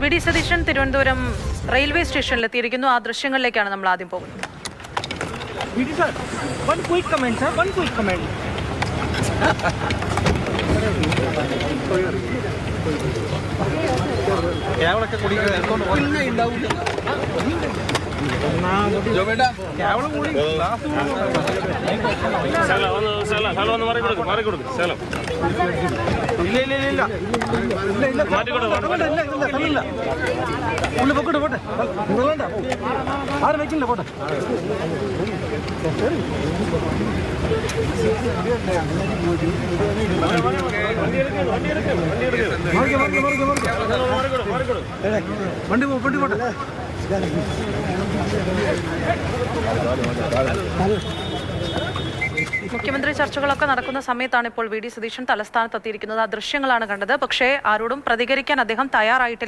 VD. Satheesan Thiruvananthapuram railway സ്റ്റേഷനിലെത്തിയിരിക്കുന്നു. ആ ദൃശ്യങ്ങളിലേക്കാണ് നമ്മൾ ആദ്യം പോകുന്നത്. One quick comment, sir. One quick comment. കേവളൊക്കെ കുടിക്കുന്നത് എടുത്തോണ്ട് ഉണ്ടാവില്ല. പോട്ടെ ആരും വെക്കില്ല പോട്ടെ. വണ്ടി പോട്ടെ. മുഖ്യമന്ത്രി ചർച്ചകളൊക്കെ നടക്കുന്ന സമയത്താണ് ഇപ്പോൾ വി.ഡി. സതീശൻ തലസ്ഥാനത്ത് എത്തിയിരിക്കുന്നത്. ആ ദൃശ്യങ്ങളാണ് കണ്ടത്. പക്ഷേ ആരോടും പ്രതികരിക്കാൻ അദ്ദേഹം തയ്യാറായിട്ടില്ല.